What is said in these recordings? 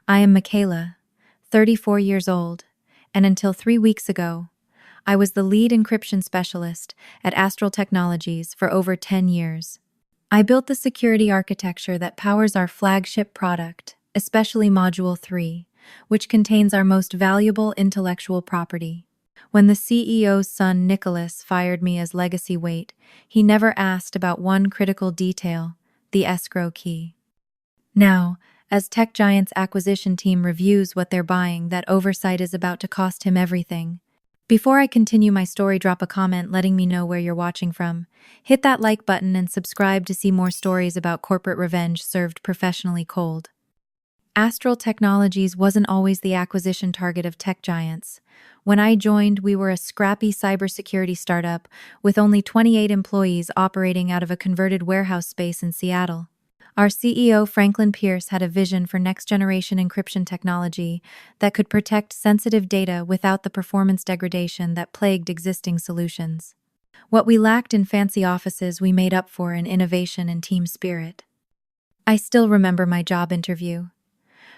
I am Michaela, 34 years old, and until 3 weeks ago, I was the lead encryption specialist at Astral Technologies for over 10 years. I built the security architecture that powers our flagship product, especially Module 3, which contains our most valuable intellectual property. When the CEO's son, Nicholas, fired me as legacy weight, he never asked about one critical detail: the escrow key. Now, as tech giant's acquisition team reviews what they're buying, that oversight is about to cost him everything. Before I continue my story, drop a comment letting me know where you're watching from. Hit that like button and subscribe to see more stories about corporate revenge served professionally cold. Astral Technologies wasn't always the acquisition target of tech giants. When I joined, we were a scrappy cybersecurity startup with only 28 employees operating out of a converted warehouse space in Seattle. Our CEO, Franklin Pierce, had a vision for next-generation encryption technology that could protect sensitive data without the performance degradation that plagued existing solutions. What we lacked in fancy offices, we made up for in innovation and team spirit. I still remember my job interview.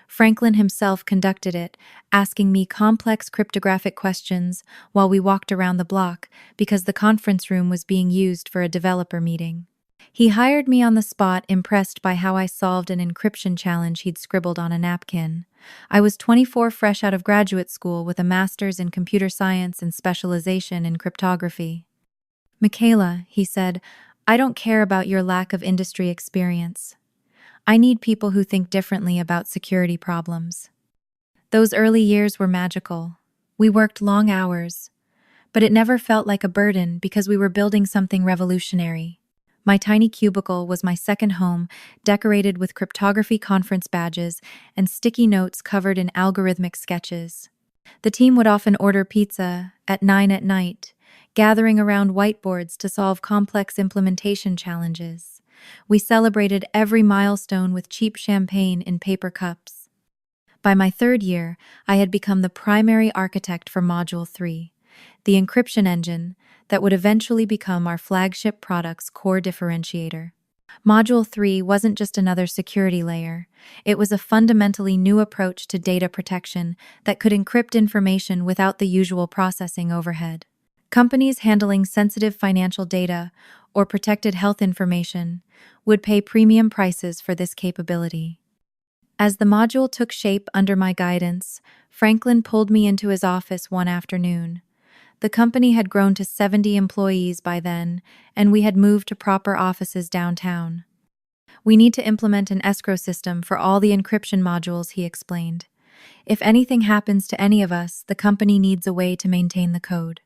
Franklin himself conducted it, asking me complex cryptographic questions while we walked around the block because the conference room was being used for a developer meeting. He hired me on the spot, impressed by how I solved an encryption challenge he'd scribbled on a napkin. I was 24, fresh out of graduate school with a master's in computer science and specialization in cryptography. "Michaela," he said, "I don't care about your lack of industry experience. I need people who think differently about security problems." Those early years were magical. We worked long hours, but it never felt like a burden because we were building something revolutionary. My tiny cubicle was my second home, decorated with cryptography conference badges and sticky notes covered in algorithmic sketches. The team would often order pizza at 9 at night, gathering around whiteboards to solve complex implementation challenges. We celebrated every milestone with cheap champagne in paper cups. By my third year, I had become the primary architect for Module 3, the encryption engine that would eventually become our flagship product's core differentiator. Module 3 wasn't just another security layer. It was a fundamentally new approach to data protection that could encrypt information without the usual processing overhead. Companies handling sensitive financial data or protected health information would pay premium prices for this capability. As the module took shape under my guidance, Franklin pulled me into his office one afternoon. The company had grown to 70 employees by then, and we had moved to proper offices downtown. "We need to implement an escrow system for all the encryption modules," he explained. "If anything happens to any of us, the company needs a way to maintain the code."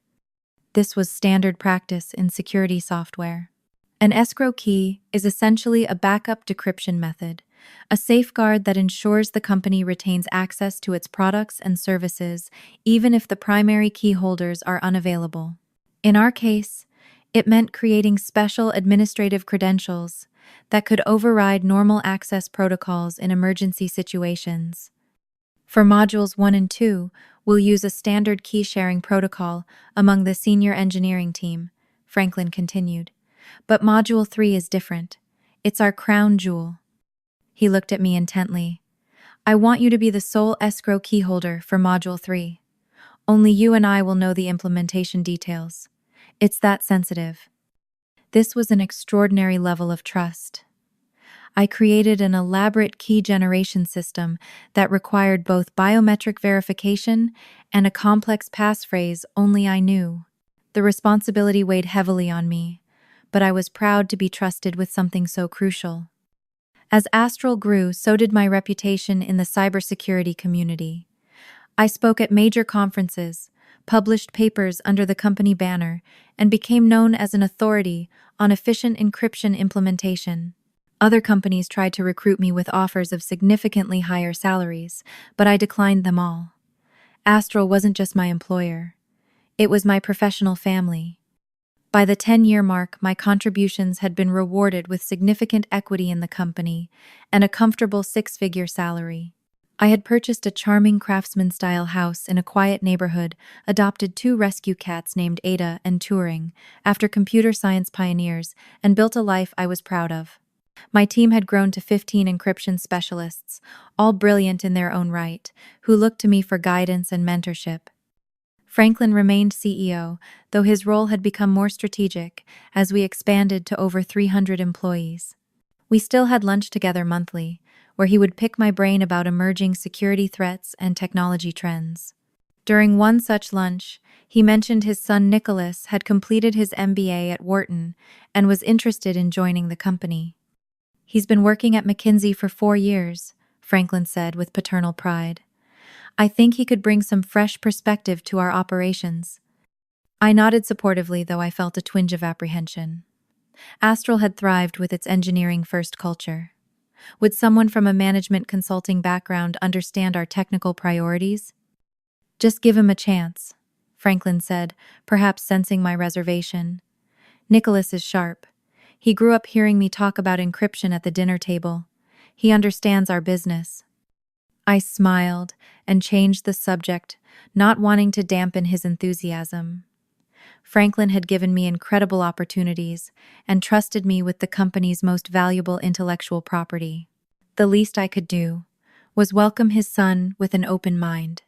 This was standard practice in security software. An escrow key is essentially a backup decryption method, a safeguard that ensures the company retains access to its products and services even if the primary key holders are unavailable. In our case, it meant creating special administrative credentials that could override normal access protocols in emergency situations. For Modules 1 and 2, we'll use a standard key sharing protocol among the senior engineering team, Franklin continued. But Module 3 is different. It's our crown jewel. He looked at me intently. "I want you to be the sole escrow key holder for Module 3. Only you and I will know the implementation details. It's that sensitive." This was an extraordinary level of trust. I created an elaborate key generation system that required both biometric verification and a complex passphrase only I knew. The responsibility weighed heavily on me, but I was proud to be trusted with something so crucial. As Astral grew, so did my reputation in the cybersecurity community. I spoke at major conferences, published papers under the company banner, and became known as an authority on efficient encryption implementation. Other companies tried to recruit me with offers of significantly higher salaries, but I declined them all. Astral wasn't just my employer. It was my professional family. By the 10-year mark, my contributions had been rewarded with significant equity in the company and a comfortable 6-figure salary. I had purchased a charming craftsman-style house in a quiet neighborhood, adopted 2 rescue cats named Ada and Turing after computer science pioneers, and built a life I was proud of. My team had grown to 15 encryption specialists, all brilliant in their own right, who looked to me for guidance and mentorship. Franklin remained CEO, though his role had become more strategic as we expanded to over 300 employees. We still had lunch together monthly, where he would pick my brain about emerging security threats and technology trends. During one such lunch, he mentioned his son Nicholas had completed his MBA at Wharton and was interested in joining the company. "He's been working at McKinsey for 4 years," Franklin said with paternal pride. "I think he could bring some fresh perspective to our operations." I nodded supportively, though I felt a twinge of apprehension. Astral had thrived with its engineering-first culture. Would someone from a management consulting background understand our technical priorities? "Just give him a chance," Franklin said, perhaps sensing my reservation. "Nicholas is sharp. He grew up hearing me talk about encryption at the dinner table. He understands our business." I smiled and changed the subject, not wanting to dampen his enthusiasm. Franklin had given me incredible opportunities and trusted me with the company's most valuable intellectual property. The least I could do was welcome his son with an open mind.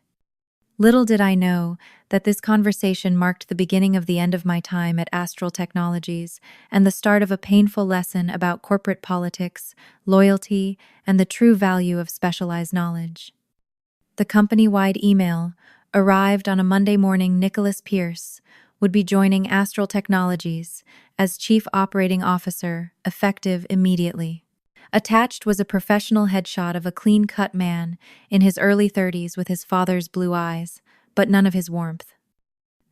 Little did I know that this conversation marked the beginning of the end of my time at Astral Technologies and the start of a painful lesson about corporate politics, loyalty, and the true value of specialized knowledge. The company-wide email arrived on a Monday morning. Nicholas Pierce would be joining Astral Technologies as Chief Operating Officer, effective immediately. Attached was a professional headshot of a clean-cut man in his early 30s with his father's blue eyes, but none of his warmth.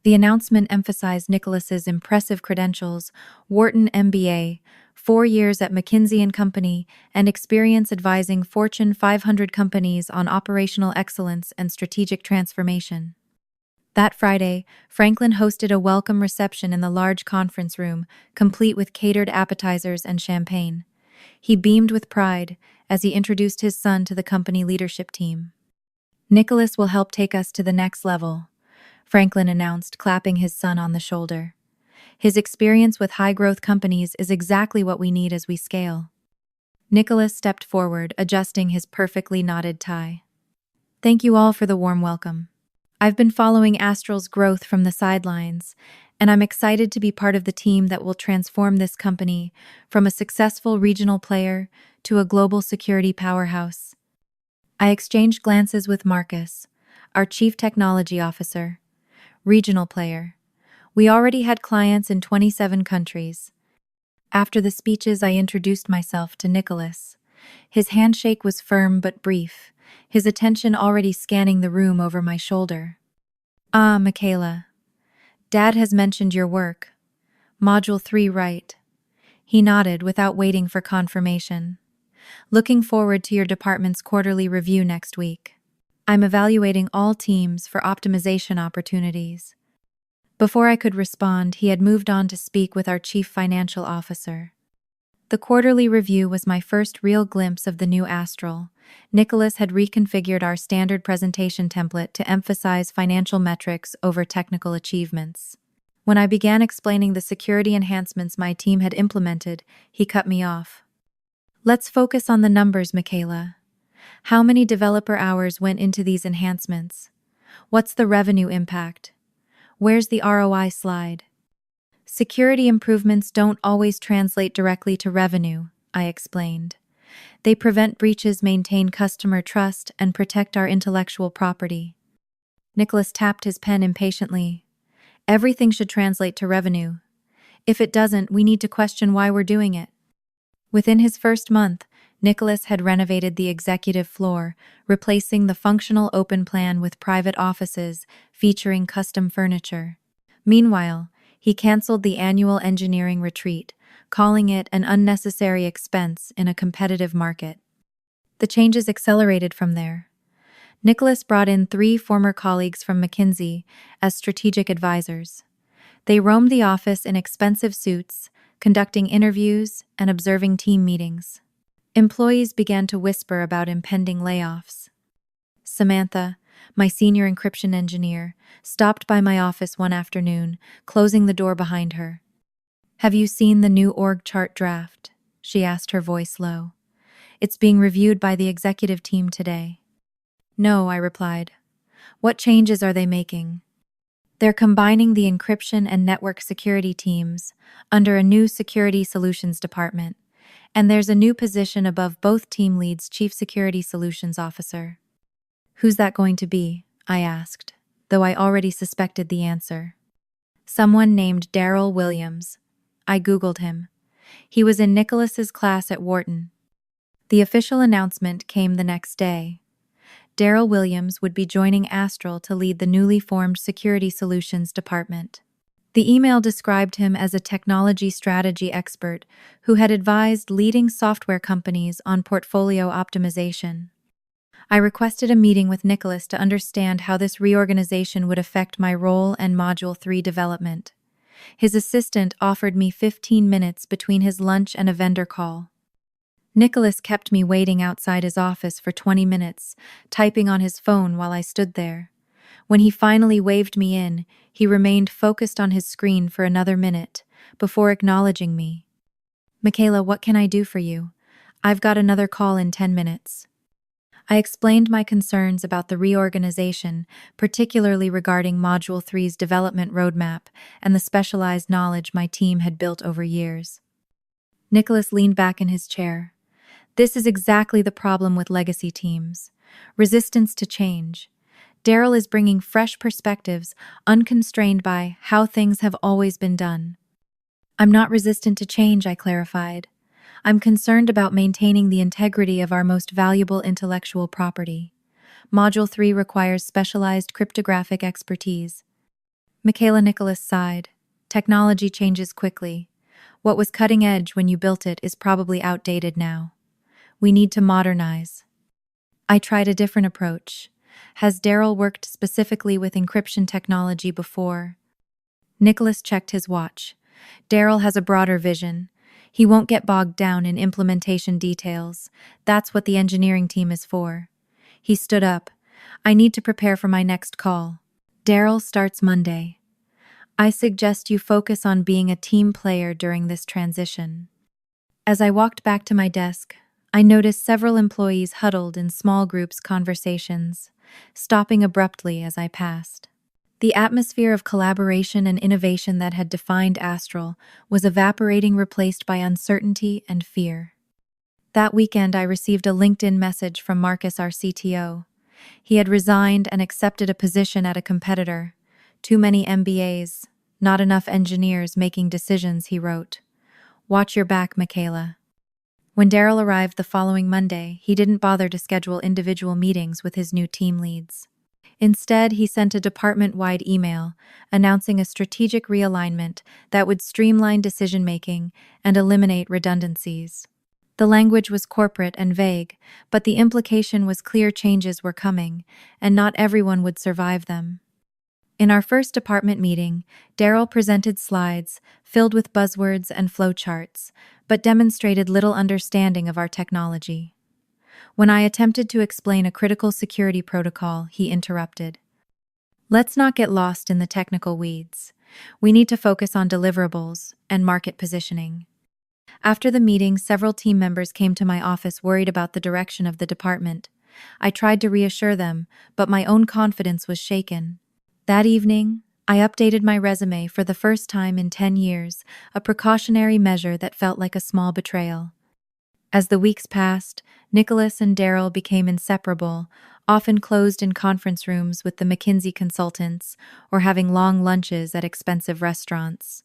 The announcement emphasized Nicholas's impressive credentials: Wharton MBA, 4 years at McKinsey & Company, and experience advising Fortune 500 companies on operational excellence and strategic transformation. That Friday, Franklin hosted a welcome reception in the large conference room, complete with catered appetizers and champagne. He beamed with pride as he introduced his son to the company leadership team. "Nicholas will help take us to the next level," Franklin announced, clapping his son on the shoulder. "His experience with high-growth companies is exactly what we need as we scale." Nicholas stepped forward, adjusting his perfectly knotted tie. "Thank you all for the warm welcome. I've been following Astral's growth from the sidelines, and I'm excited to be part of the team that will transform this company from a successful regional player to a global security powerhouse." I exchanged glances with Marcus, our Chief Technology Officer. Regional player. We already had clients in 27 countries. After the speeches, I introduced myself to Nicholas. His handshake was firm but brief, his attention already scanning the room over my shoulder. "Ah, Michaela. Dad has mentioned your work. Module 3, right?" He nodded without waiting for confirmation. "Looking forward to your department's quarterly review next week. I'm evaluating all teams for optimization opportunities." Before I could respond, he had moved on to speak with our Chief Financial Officer. The quarterly review was my first real glimpse of the new Astral. Nicholas had reconfigured our standard presentation template to emphasize financial metrics over technical achievements. When I began explaining the security enhancements my team had implemented, he cut me off. "Let's focus on the numbers, Michaela. How many developer hours went into these enhancements? What's the revenue impact? Where's the ROI slide?" "Security improvements don't always translate directly to revenue," I explained. "They prevent breaches, maintain customer trust, and protect our intellectual property." Nicholas tapped his pen impatiently. "Everything should translate to revenue. If it doesn't, we need to question why we're doing it." Within his first month, Nicholas had renovated the executive floor, replacing the functional open plan with private offices featuring custom furniture. Meanwhile, he canceled the annual engineering retreat, calling it an unnecessary expense in a competitive market. The changes accelerated from there. Nicholas brought in 3 former colleagues from McKinsey as strategic advisors. They roamed the office in expensive suits, conducting interviews and observing team meetings. Employees began to whisper about impending layoffs. Samantha, my senior encryption engineer, stopped by my office one afternoon, closing the door behind her. "Have you seen the new org chart draft?" she asked, her voice low. It's being reviewed by the executive team today. No, I replied. What changes are they making? They're combining the encryption and network security teams under a new security solutions department, and there's a new position above both team leads, Chief Security Solutions Officer. Who's that going to be? I asked, though I already suspected the answer. Someone named Daryl Williams. I Googled him. He was in Nicholas's class at Wharton. The official announcement came the next day. Daryl Williams would be joining Astral to lead the newly formed Security Solutions Department. The email described him as a technology strategy expert who had advised leading software companies on portfolio optimization. I requested a meeting with Nicholas to understand how this reorganization would affect my role and Module 3 development. His assistant offered me 15 minutes between his lunch and a vendor call. Nicholas kept me waiting outside his office for 20 minutes, typing on his phone while I stood there. When he finally waved me in, he remained focused on his screen for another minute, before acknowledging me. Michaela, what can I do for you? I've got another call in 10 minutes. I explained my concerns about the reorganization, particularly regarding Module 3's development roadmap and the specialized knowledge my team had built over years. Nicholas leaned back in his chair. This is exactly the problem with legacy teams. Resistance to change. Daryl is bringing fresh perspectives, unconstrained by how things have always been done. I'm not resistant to change, I clarified. I'm concerned about maintaining the integrity of our most valuable intellectual property. Module 3 requires specialized cryptographic expertise. Michaela. Nicholas sighed. Technology changes quickly. What was cutting edge when you built it is probably outdated now. We need to modernize. I tried a different approach. Has Daryl worked specifically with encryption technology before? Nicholas checked his watch. Daryl has a broader vision. He won't get bogged down in implementation details. That's what the engineering team is for. He stood up. I need to prepare for my next call. Daryl starts Monday. I suggest you focus on being a team player during this transition. As I walked back to my desk, I noticed several employees huddled in small groups conversations, stopping abruptly as I passed. The atmosphere of collaboration and innovation that had defined Astral was evaporating, replaced by uncertainty and fear. That weekend, I received a LinkedIn message from Marcus, our CTO. He had resigned and accepted a position at a competitor. Too many MBAs, not enough engineers making decisions, he wrote. Watch your back, Michaela. When Daryl arrived the following Monday, he didn't bother to schedule individual meetings with his new team leads. Instead, he sent a department-wide email announcing a strategic realignment that would streamline decision-making and eliminate redundancies. The language was corporate and vague, but the implication was clear: changes were coming, and not everyone would survive them. In our first department meeting, Daryl presented slides filled with buzzwords and flowcharts, but demonstrated little understanding of our technology. When I attempted to explain a critical security protocol, he interrupted. Let's not get lost in the technical weeds. We need to focus on deliverables and market positioning. After the meeting, several team members came to my office worried about the direction of the department. I tried to reassure them, but my own confidence was shaken. That evening, I updated my resume for the first time in 10 years, a precautionary measure that felt like a small betrayal. As the weeks passed, Nicholas and Daryl became inseparable, often closed in conference rooms with the McKinsey consultants or having long lunches at expensive restaurants.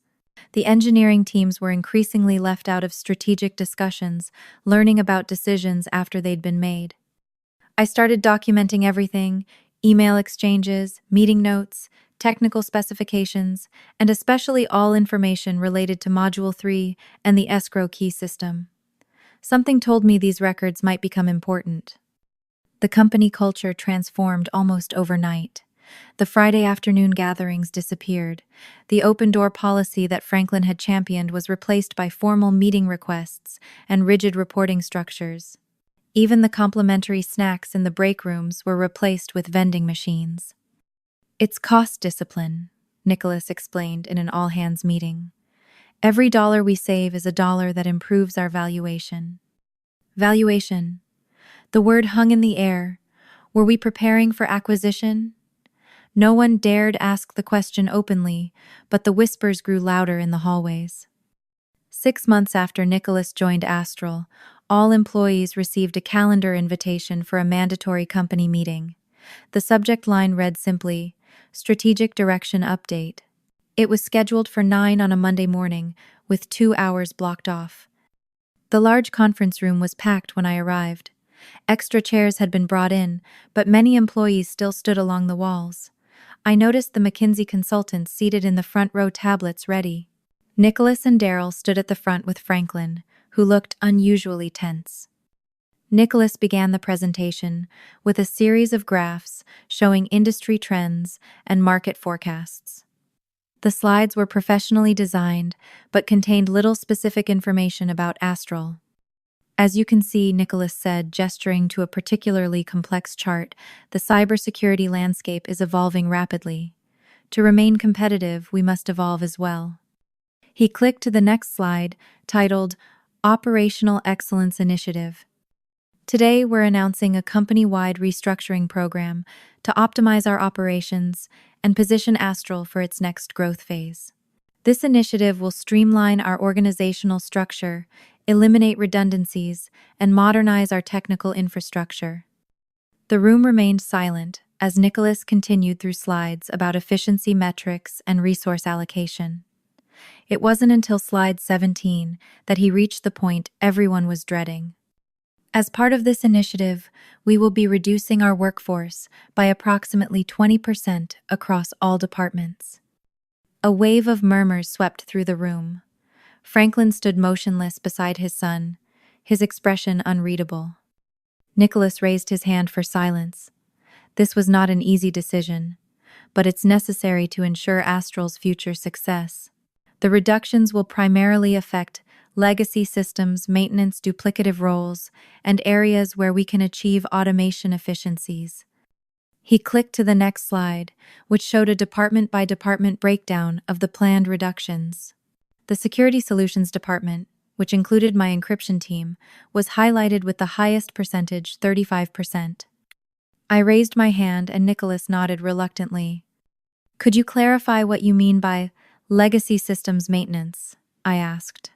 The engineering teams were increasingly left out of strategic discussions, learning about decisions after they'd been made. I started documenting everything: email exchanges, meeting notes, technical specifications, and especially all information related to Module 3 and the Escrow key system. Something told me these records might become important. The company culture transformed almost overnight. The Friday afternoon gatherings disappeared. The open-door policy that Franklin had championed was replaced by formal meeting requests and rigid reporting structures. Even the complimentary snacks in the break rooms were replaced with vending machines. It's cost discipline, Nicholas explained in an all-hands meeting. Every dollar we save is a dollar that improves our valuation. Valuation. The word hung in the air. Were we preparing for acquisition? No one dared ask the question openly, but the whispers grew louder in the hallways. 6 months after Nicholas joined Astral, all employees received a calendar invitation for a mandatory company meeting. The subject line read simply, Strategic Direction Update. It was scheduled for 9 on a Monday morning, with 2 hours blocked off. The large conference room was packed when I arrived. Extra chairs had been brought in, but many employees still stood along the walls. I noticed the McKinsey consultants seated in the front row, tablets ready. Nicholas and Daryl stood at the front with Franklin, who looked unusually tense. Nicholas began the presentation with a series of graphs showing industry trends and market forecasts. The slides were professionally designed, but contained little specific information about Astral. As you can see, Nicholas said, gesturing to a particularly complex chart, the cybersecurity landscape is evolving rapidly. To remain competitive, we must evolve as well. He clicked to the next slide, titled Operational Excellence Initiative. Today, we're announcing a company-wide restructuring program to optimize our operations and position Astral for its next growth phase. This initiative will streamline our organizational structure, eliminate redundancies, and modernize our technical infrastructure. The room remained silent as Nicholas continued through slides about efficiency metrics and resource allocation. It wasn't until slide 17 that he reached the point everyone was dreading. As part of this initiative, we will be reducing our workforce by approximately 20% across all departments. A wave of murmurs swept through the room. Franklin stood motionless beside his son, his expression unreadable. Nicholas raised his hand for silence. This was not an easy decision, but it's necessary to ensure Astral's future success. The reductions will primarily affect legacy systems, maintenance, duplicative roles, and areas where we can achieve automation efficiencies. He clicked to the next slide, which showed a department-by-department breakdown of the planned reductions. The Security Solutions Department, which included my encryption team, was highlighted with the highest percentage, 35%. I raised my hand and Nicholas nodded reluctantly. Could you clarify what you mean by legacy systems maintenance? I asked.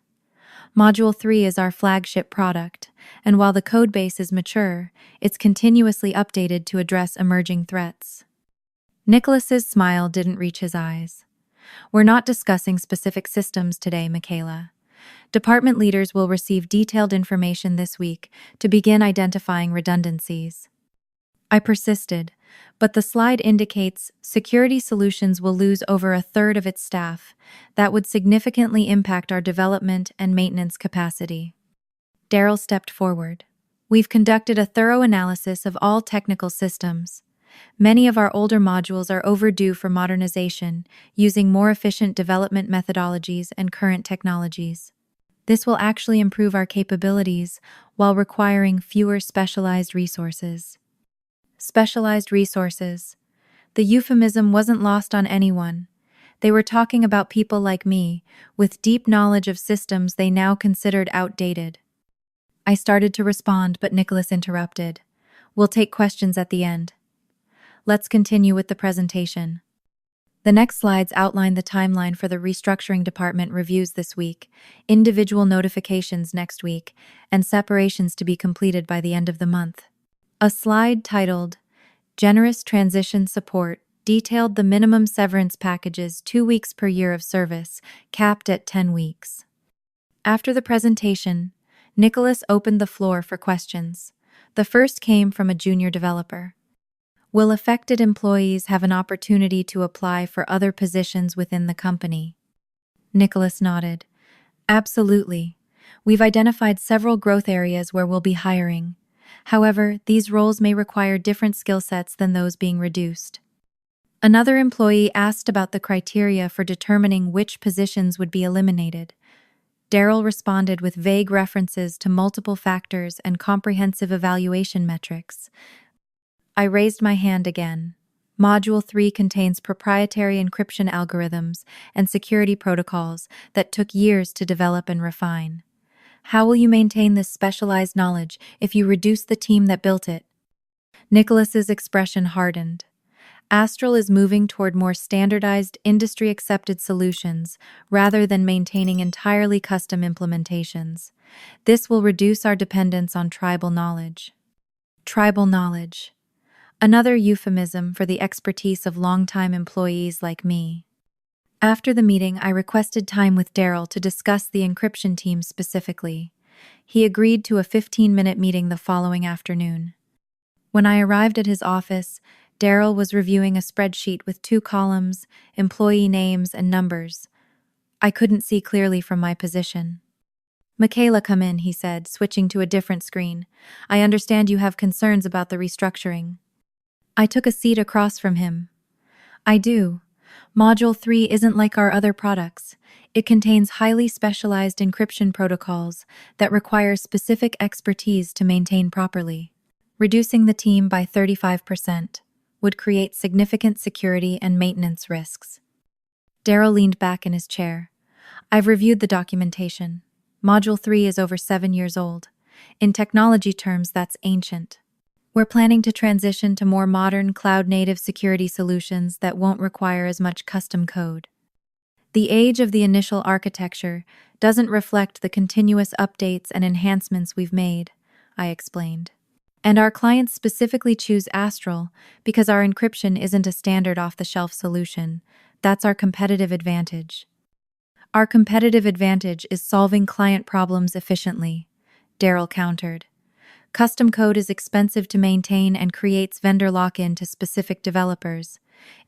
Module 3 is our flagship product, and while the codebase is mature, it's continuously updated to address emerging threats. Nicholas's smile didn't reach his eyes. We're not discussing specific systems today, Michaela. Department leaders will receive detailed information this week to begin identifying redundancies. I persisted, but the slide indicates Security Solutions will lose over a third of its staff. That would significantly impact our development and maintenance capacity. Daryl stepped forward. We've conducted a thorough analysis of all technical systems. Many of our older modules are overdue for modernization, using more efficient development methodologies and current technologies. This will actually improve our capabilities while requiring fewer specialized resources. Specialized resources. The euphemism wasn't lost on anyone. They were talking about people like me, with deep knowledge of systems they now considered outdated. I started to respond, but Nicholas interrupted. We'll take questions at the end. Let's continue with the presentation. The next slides outline the timeline for the restructuring department reviews this week, individual notifications next week, and separations to be completed by the end of the month. A slide titled, Generous Transition Support, detailed the minimum severance packages 2 weeks per year of service, capped at 10 weeks. After the presentation, Nicholas opened the floor for questions. The first came from a junior developer. Will affected employees have an opportunity to apply for other positions within the company? Nicholas nodded. Absolutely. We've identified several growth areas where we'll be hiring. However, these roles may require different skill sets than those being reduced. Another employee asked about the criteria for determining which positions would be eliminated. Daryl responded with vague references to multiple factors and comprehensive evaluation metrics. I raised my hand again. Module 3 contains proprietary encryption algorithms and security protocols that took years to develop and refine. How will you maintain this specialized knowledge if you reduce the team that built it? Nicholas's expression hardened. Astral is moving toward more standardized, industry-accepted solutions rather than maintaining entirely custom implementations. This will reduce our dependence on tribal knowledge. Tribal knowledge. Another euphemism for the expertise of longtime employees like me. After the meeting, I requested time with Daryl to discuss the encryption team specifically. He agreed to a 15-minute meeting the following afternoon. When I arrived at his office, Daryl was reviewing a spreadsheet with 2 columns, employee names and numbers. I couldn't see clearly from my position. "Michaela, come in," he said, switching to a different screen. "I understand you have concerns about the restructuring." I took a seat across from him. "I do. Module 3 isn't like our other products. It contains highly specialized encryption protocols that require specific expertise to maintain properly. Reducing the team by 35% would create significant security and maintenance risks." Daryl leaned back in his chair. "I've reviewed the documentation. Module 3 is over 7 years old. In technology terms, that's ancient. We're planning to transition to more modern, cloud-native security solutions that won't require as much custom code. The age of the initial architecture doesn't reflect the continuous updates and enhancements we've made," I explained. "And our clients specifically choose Astral because our encryption isn't a standard off-the-shelf solution. That's our competitive advantage." "Our competitive advantage is solving client problems efficiently," Daryl countered. "Custom code is expensive to maintain and creates vendor lock-in to specific developers.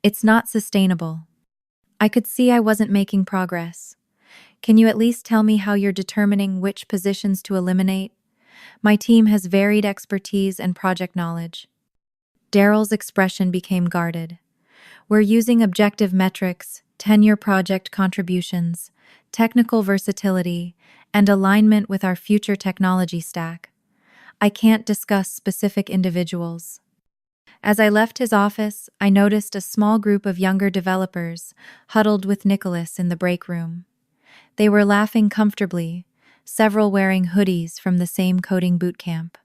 It's not sustainable." I could see I wasn't making progress. "Can you at least tell me how you're determining which positions to eliminate? My team has varied expertise and project knowledge." Daryl's expression became guarded. "We're using objective metrics, tenure, project contributions, technical versatility, and alignment with our future technology stack. I can't discuss specific individuals." As I left his office, I noticed a small group of younger developers huddled with Nicholas in the break room. They were laughing comfortably, several wearing hoodies from the same coding bootcamp.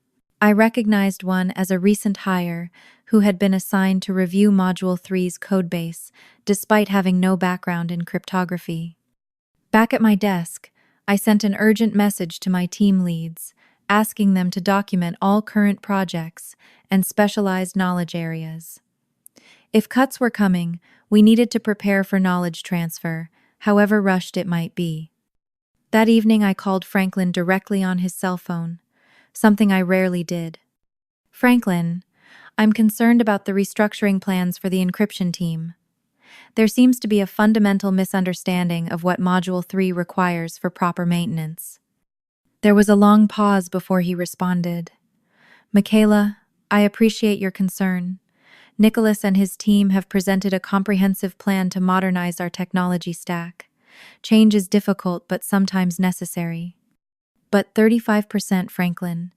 I recognized one as a recent hire who had been assigned to review Module 3's codebase despite having no background in cryptography. Back at my desk, I sent an urgent message to my team leads, asking them to document all current projects and specialized knowledge areas. If cuts were coming, we needed to prepare for knowledge transfer, however rushed it might be. That evening I called Franklin directly on his cell phone, something I rarely did. "Franklin, I'm concerned about the restructuring plans for the encryption team. There seems to be a fundamental misunderstanding of what Module 3 requires for proper maintenance." There was a long pause before he responded. "Michaela, I appreciate your concern. Nicholas and his team have presented a comprehensive plan to modernize our technology stack. Change is difficult but sometimes necessary. But 35%, Franklin,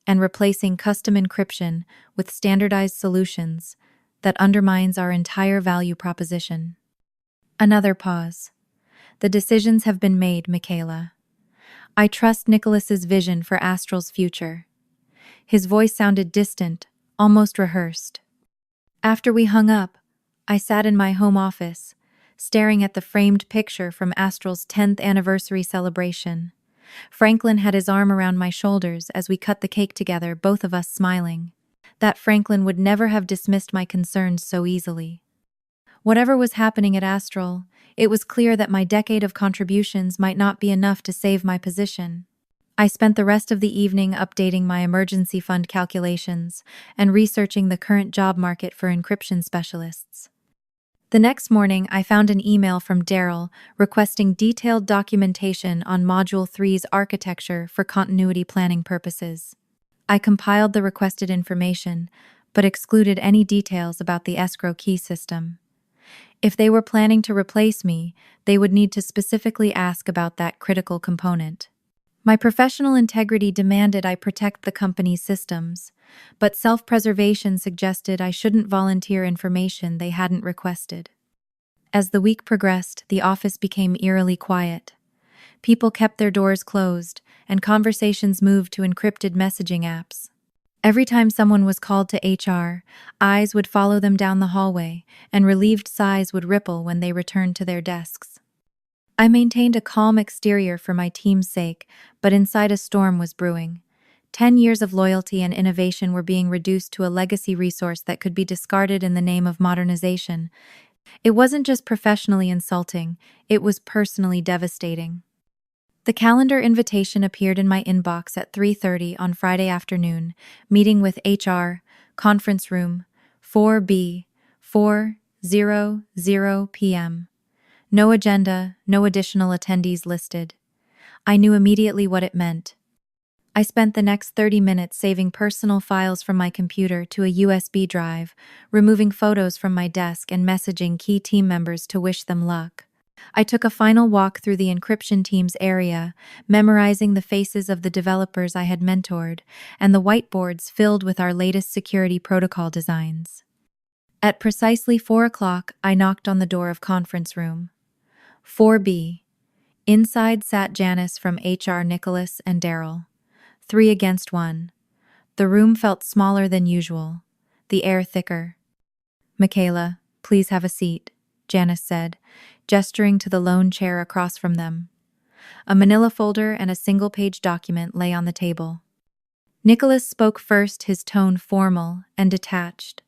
and replacing custom encryption with standardized solutions that undermines our entire value proposition." Another pause. "The decisions have been made, Michaela. I trust Nicholas's vision for Astral's future." His voice sounded distant, almost rehearsed. After we hung up, I sat in my home office, staring at the framed picture from Astral's 10th anniversary celebration. Franklin had his arm around my shoulders as we cut the cake together, both of us smiling. That Franklin would never have dismissed my concerns so easily. Whatever was happening at Astral, it was clear that my decade of contributions might not be enough to save my position. I spent the rest of the evening updating my emergency fund calculations and researching the current job market for encryption specialists. The next morning, I found an email from Daryl requesting detailed documentation on Module 3's architecture for continuity planning purposes. I compiled the requested information, but excluded any details about the Escrow key system. If they were planning to replace me, they would need to specifically ask about that critical component. My professional integrity demanded I protect the company's systems, but self-preservation suggested I shouldn't volunteer information they hadn't requested. As the week progressed, the office became eerily quiet. People kept their doors closed, and conversations moved to encrypted messaging apps. Every time someone was called to HR, eyes would follow them down the hallway, and relieved sighs would ripple when they returned to their desks. I maintained a calm exterior for my team's sake, but inside a storm was brewing. 10 years of loyalty and innovation were being reduced to a legacy resource that could be discarded in the name of modernization. It wasn't just professionally insulting, it was personally devastating. The calendar invitation appeared in my inbox at 3:30 on Friday afternoon, meeting with HR, conference room, 4B, 4:00 p.m. No agenda, no additional attendees listed. I knew immediately what it meant. I spent the next 30 minutes saving personal files from my computer to a USB drive, removing photos from my desk and messaging key team members to wish them luck. I took a final walk through the encryption team's area, memorizing the faces of the developers I had mentored and the whiteboards filled with our latest security protocol designs. At precisely 4 o'clock, I knocked on the door of conference room 4B. Inside sat Janice from HR, Nicholas, and Daryl. 3 against 1. The room felt smaller than usual, the air thicker. "Michaela, please have a seat," Janice said, gesturing to the lone chair across from them. A manila folder and a single-page document lay on the table. Nicholas spoke first, his tone formal and detached.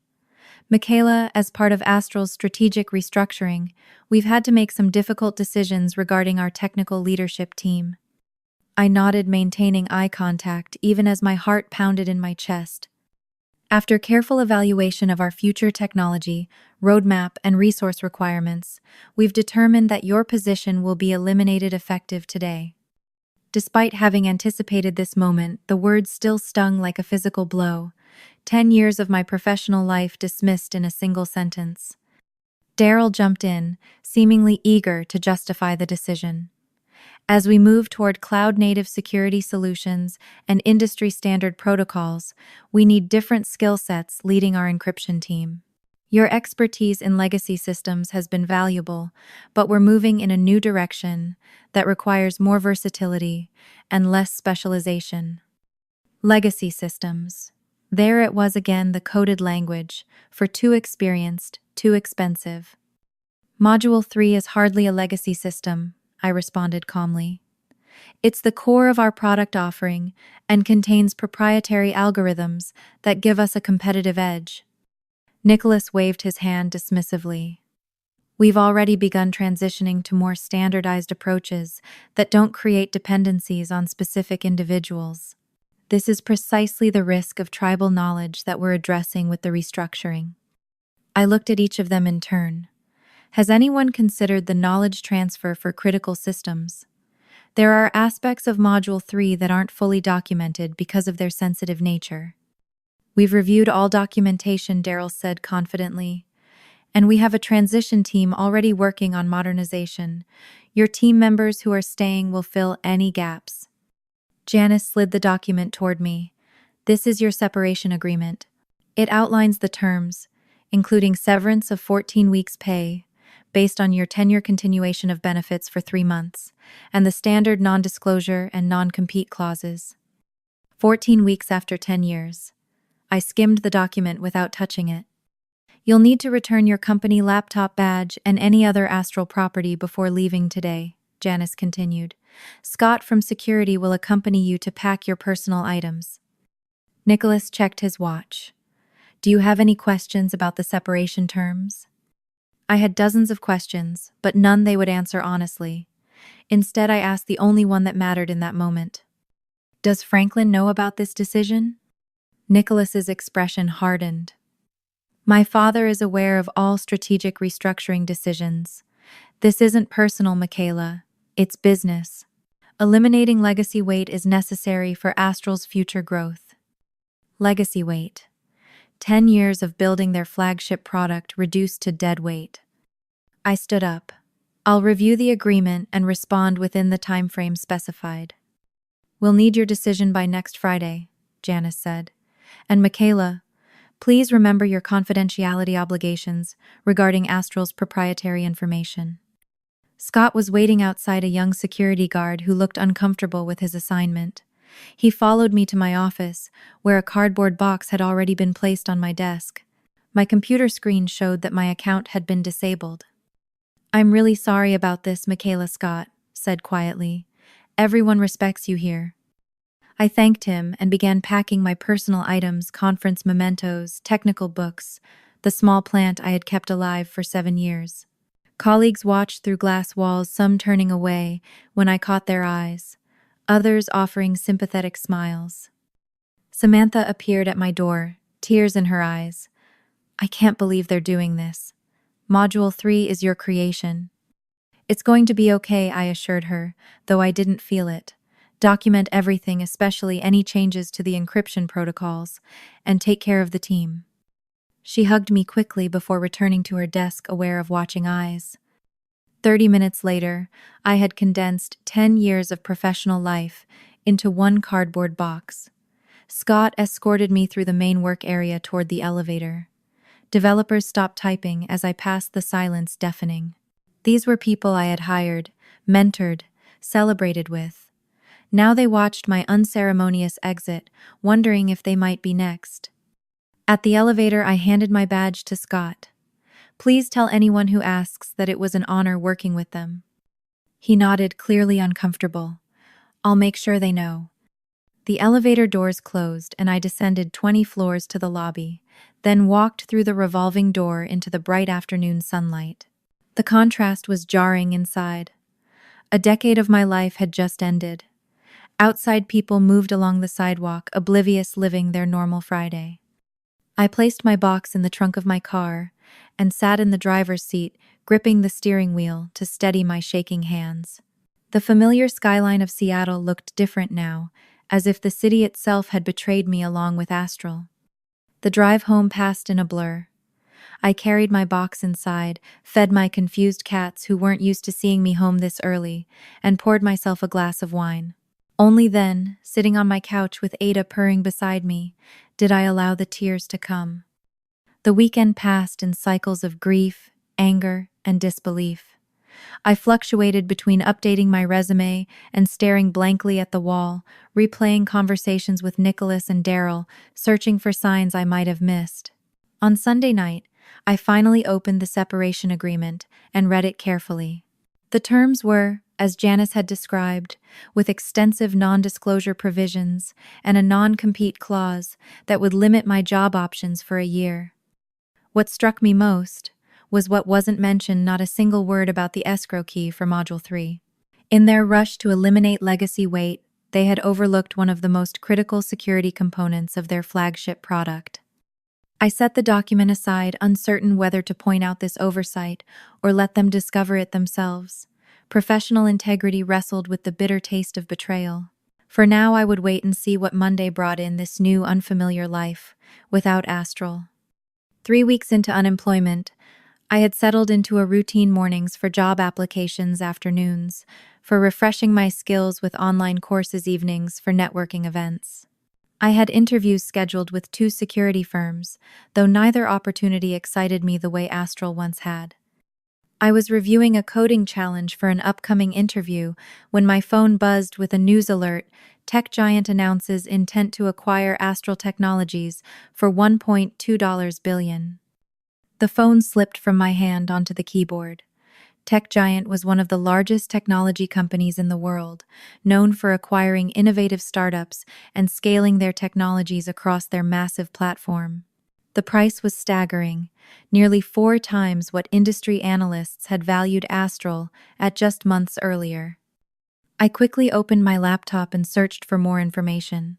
"Michaela, as part of Astral's strategic restructuring, we've had to make some difficult decisions regarding our technical leadership team." I nodded, maintaining eye contact, even as my heart pounded in my chest. "After careful evaluation of our future technology, roadmap, and resource requirements, we've determined that your position will be eliminated effective today." Despite having anticipated this moment, the words still stung like a physical blow. 10 years of my professional life dismissed in a single sentence. Daryl jumped in, seemingly eager to justify the decision. As we move toward cloud-native security solutions and industry-standard protocols, we need different skill sets leading our encryption team. Your expertise in legacy systems has been valuable, but we're moving in a new direction that requires more versatility and less specialization. Legacy systems. There it was again, the coded language, for too experienced, too expensive. "Module 3 is hardly a legacy system," I responded calmly. "It's the core of our product offering and contains proprietary algorithms that give us a competitive edge." Nicholas waved his hand dismissively. "We've already begun transitioning to more standardized approaches that don't create dependencies on specific individuals. This is precisely the risk of tribal knowledge that we're addressing with the restructuring." I looked at each of them in turn. Has anyone considered the knowledge transfer for critical systems? There are aspects of Module 3 that aren't fully documented because of their sensitive nature. "We've reviewed all documentation," Daryl said confidently, "and we have a transition team already working on modernization. Your team members who are staying will fill any gaps." Janice slid the document toward me. "This is your separation agreement. It outlines the terms, including severance of 14 weeks' pay, based on your tenure, continuation of benefits for 3 months, and the standard non-disclosure and non-compete clauses. 14 weeks after 10 years. I skimmed the document without touching it. "You'll need to return your company laptop badge and any other Astral property before leaving today," Janice continued. "Scott from security will accompany you to pack your personal items." Nicholas checked his watch. "Do you have any questions about the separation terms?" I had dozens of questions, but none they would answer honestly. Instead, I asked the only one that mattered in that moment. "Does Franklin know about this decision?" Nicholas's expression hardened. "My father is aware of all strategic restructuring decisions. This isn't personal, Michaela. It's business. Eliminating legacy weight is necessary for Astral's future growth." Legacy weight. 10 years of building their flagship product reduced to dead weight. I stood up. "I'll review the agreement and respond within the timeframe specified." We'll need your decision by next Friday, Janice said. And Michaela, please remember your confidentiality obligations regarding Astral's proprietary information. Scott was waiting outside a young security guard who looked uncomfortable with his assignment. He followed me to my office, where a cardboard box had already been placed on my desk. My computer screen showed that my account had been disabled. I'm really sorry about this, Michaela, Scott said quietly. Everyone respects you here. I thanked him and began packing my personal items, conference mementos, technical books, the small plant I had kept alive for 7 years. Colleagues watched through glass walls, some turning away when I caught their eyes, others offering sympathetic smiles. Samantha appeared at my door, tears in her eyes. I can't believe they're doing this. Module 3 is your creation. It's going to be okay, I assured her, though I didn't feel it. Document everything, especially any changes to the encryption protocols, and take care of the team. She hugged me quickly before returning to her desk, aware of watching eyes. 30 minutes later, I had condensed 10 years of professional life into one cardboard box. Scott escorted me through the main work area toward the elevator. Developers stopped typing as I passed, the silence deafening. These were people I had hired, mentored, celebrated with. Now they watched my unceremonious exit, wondering if they might be next. At the elevator, I handed my badge to Scott. Please tell anyone who asks that it was an honor working with them. He nodded, clearly uncomfortable. I'll make sure they know. The elevator doors closed and I descended 20 floors to the lobby, then walked through the revolving door into the bright afternoon sunlight. The contrast was jarring inside. A decade of my life had just ended. Outside, people moved along the sidewalk, oblivious, living their normal Friday. I placed my box in the trunk of my car and sat in the driver's seat, gripping the steering wheel to steady my shaking hands. The familiar skyline of Seattle looked different now, as if the city itself had betrayed me along with Astral. The drive home passed in a blur. I carried my box inside, fed my confused cats who weren't used to seeing me home this early, and poured myself a glass of wine. Only then, sitting on my couch with Ada purring beside me, did I allow the tears to come. The weekend passed in cycles of grief, anger, and disbelief. I fluctuated between updating my resume and staring blankly at the wall, replaying conversations with Nicholas and Daryl, searching for signs I might have missed. On Sunday night, I finally opened the separation agreement and read it carefully. The terms were, as Janice had described, with extensive non-disclosure provisions and a non-compete clause that would limit my job options for a year. What struck me most was what wasn't mentioned, not a single word about the escrow key for Module 3. In their rush to eliminate legacy weight, they had overlooked one of the most critical security components of their flagship product. I set the document aside, uncertain whether to point out this oversight or let them discover it themselves. Professional integrity wrestled with the bitter taste of betrayal. For now, I would wait and see what Monday brought in this new, unfamiliar life, without Astral. 3 weeks into unemployment, I had settled into a routine mornings for job applications, afternoons for refreshing my skills with online courses, evenings for networking events. I had interviews scheduled with 2 security firms, though neither opportunity excited me the way Astral once had. I was reviewing a coding challenge for an upcoming interview when my phone buzzed with a news alert. Tech giant announces intent to acquire Astral Technologies for $1.2 billion. The phone slipped from my hand onto the keyboard. Tech Giant was one of the largest technology companies in the world, known for acquiring innovative startups and scaling their technologies across their massive platform. The price was staggering, nearly 4 times what industry analysts had valued Astral at just months earlier. I quickly opened my laptop and searched for more information.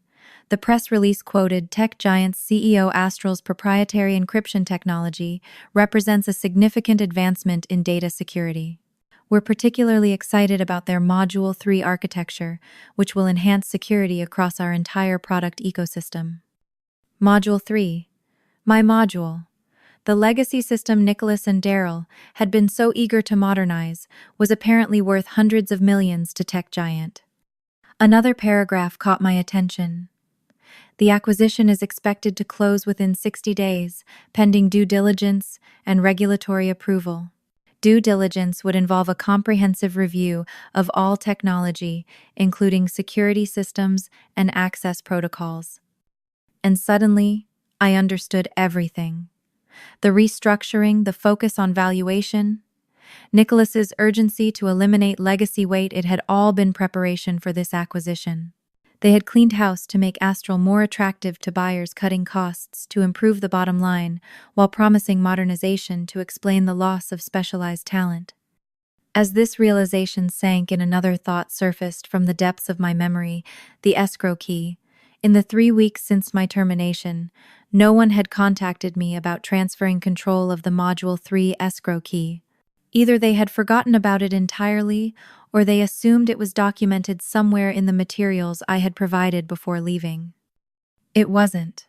The press release quoted Tech Giant's CEO. Astral's proprietary encryption technology represents a significant advancement in data security. We're particularly excited about their Module 3 architecture, which will enhance security across our entire product ecosystem. Module 3. My module. The legacy system Nicholas and Daryl had been so eager to modernize was apparently worth hundreds of millions to Tech Giant. Another paragraph caught my attention. The acquisition is expected to close within 60 days, pending due diligence and regulatory approval. Due diligence would involve a comprehensive review of all technology, including security systems and access protocols. And suddenly, I understood everything. The restructuring, the focus on valuation, Nicholas's urgency to eliminate legacy weight, it had all been preparation for this acquisition. They had cleaned house to make Astral more attractive to buyers, cutting costs to improve the bottom line, while promising modernization to explain the loss of specialized talent. As this realization sank in, another thought surfaced from the depths of my memory: the escrow key. In the 3 weeks since my termination, no one had contacted me about transferring control of the Module 3 escrow key. Either they had forgotten about it entirely, or they assumed it was documented somewhere in the materials I had provided before leaving. It wasn't.